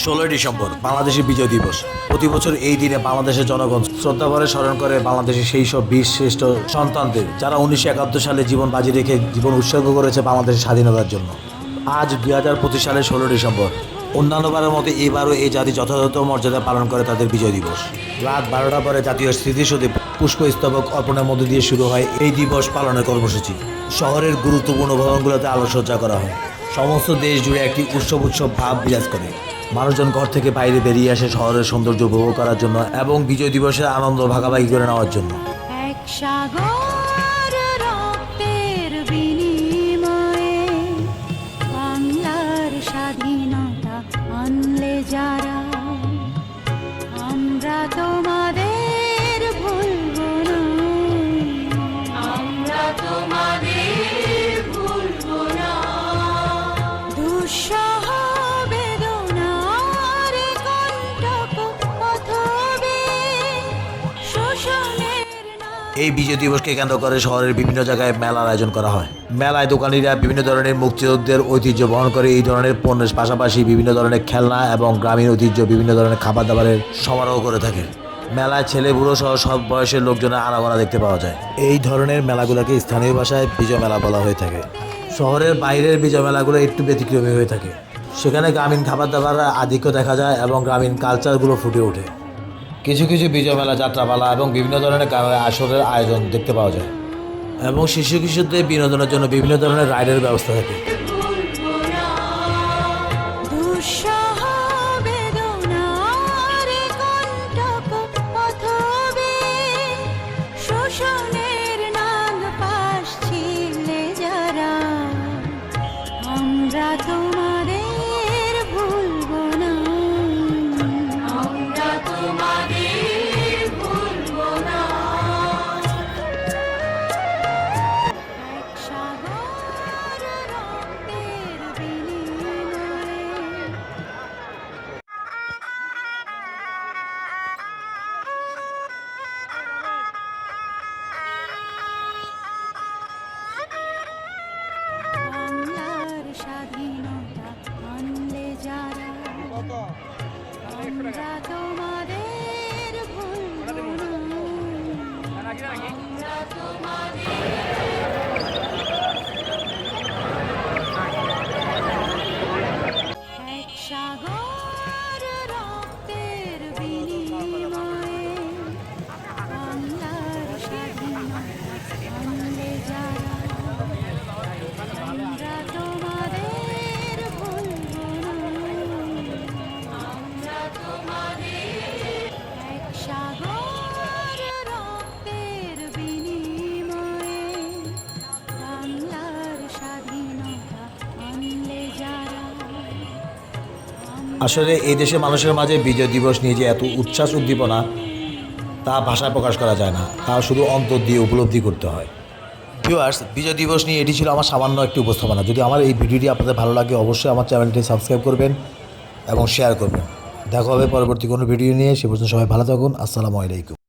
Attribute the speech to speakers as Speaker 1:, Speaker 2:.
Speaker 1: 16ই December বাংলাদেশের বিজয় দিবস। প্রতি বছর এই দিনে বাংলাদেশের জনগণ শ্রদ্ধাভরে স্মরণ করে বাংলাদেশের সেই সব বীর শ্রেষ্ঠ সন্তানদের, যারা 1971 সালে জীবন বাজি রেখে জীবন উৎসর্গ করেছে বাংলাদেশের স্বাধীনতার জন্য। আজ 2025 সালের 16 ডিসেম্বর। অন্যান্যবারের মতো এবারও এই জাতি যথাযথ মর্যাদা পালন করে তাদের বিজয় দিবস। রাত 12টার পরে জাতীয় স্মৃতিসৌধে পুষ্পস্তবক অর্পণের মধ্য দিয়ে শুরু হয় এই দিবস পালনের কর্মসূচি। শহরের গুরুত্বপূর্ণ ভবনগুলোতে আলোকসজ্জা করা হয়। সমস্ত দেশ জুড়ে একটি উৎসব ভাব বিরাজ করে। মানুষজন ঘর থেকে বাইরে বেরিয়ে আসে শহরের সৌন্দর্য উপভোগ করার জন্য এবং বিজয় দিবসের আনন্দ ভাগাভাগি করে নেওয়ার জন্য।
Speaker 2: এক সাগর রক্তের বিনিময়ে বাংলার স্বাধীনতা আনলে যারা, আমরা তোমাদের ভুলব না, আমরা তোমাদের ভুলব না। দুঃসহ বেদনার কণ্টক পথবে শোষণের
Speaker 1: এই বিজয় দিবসকে কেন্দ্র করে শহরের বিভিন্ন জায়গায় মেলার আয়োজন করা হয়। মেলায় দোকানিরা বিভিন্ন ধরনের মুক্তিযুদ্ধের ঐতিহ্য বহন করে এই ধরনের পণ্যের পাশাপাশি বিভিন্ন ধরনের খেলনা এবং গ্রামীণ ঐতিহ্য বিভিন্ন ধরনের খাবার দাবারের সমারোহ করে থাকে। মেলায় ছেলে বুড়ো সহ সব বয়সের লোকজনের আনাগোনা দেখতে পাওয়া যায়। এই ধরনের মেলাগুলোকে স্থানীয় ভাষায় বিজয় মেলা বলা হয়ে থাকে। শহরের বাইরের বিজয় মেলাগুলো একটু ব্যতিক্রমী হয়ে থাকে। সেখানে গ্রামীণ খাবার দাবার আধিক্য দেখা যায় এবং গ্রামীণ কালচারগুলো ফুটে ওঠে। কিছু কিছু বিজয় মেলা, যাত্রাপালা এবং বিভিন্ন ধরনের গানের আসরের আয়োজন দেখতে পাওয়া যায় এবং শিশু কিশোরদের বিনোদনের জন্য বিভিন্ন ধরনের রাইডের ব্যবস্থা থাকে।
Speaker 2: দুঃসহ বেদনার কণ্টক পথবে শোষণের নাগ পাশ ছিলে যারা, আমরা তোমাদের ভুলব না, আমরা তোমাদের ভুলব না। এক সাগর রক্তের বিনিময়ে বাংলার স্বাধীনতা আনলে যারা, আমরা তোমাদের ভুলব না, আমরা তোমাদের। এক সাগর রক্তের বিনিময়ে বাংলার স্বাধীনতা আনলে যারা, আমরা তোমাদের ভুলব না, আমরা তোমাদের। এক সাগর রক্তের বিনিময়ে বাংলার স্বাধীনতা আনলে যারা।
Speaker 1: আসলে এই দেশের মানুষের মাঝে বিজয় দিবস নিয়ে যে এত উচ্ছ্বাস উদ্দীপনা, তা ভাষায় প্রকাশ করা যায় না, তা শুধু অন্তর দিয়ে উপলব্ধি করতে হয়। ভিউয়ার্স, বিজয় দিবস নিয়ে এটি ছিল আমার সামান্য একটি উপস্থাপনা। যদি আমার এই ভিডিওটি আপনাদের ভালো লাগে অবশ্যই আমার চ্যানেলটি সাবস্ক্রাইব করবেন এবং শেয়ার করবেন। দেখা হবে পরবর্তী কোনো ভিডিও নিয়ে। সে পর্যন্ত সবাই ভালো থাকুন। আসসালামু আলাইকুম।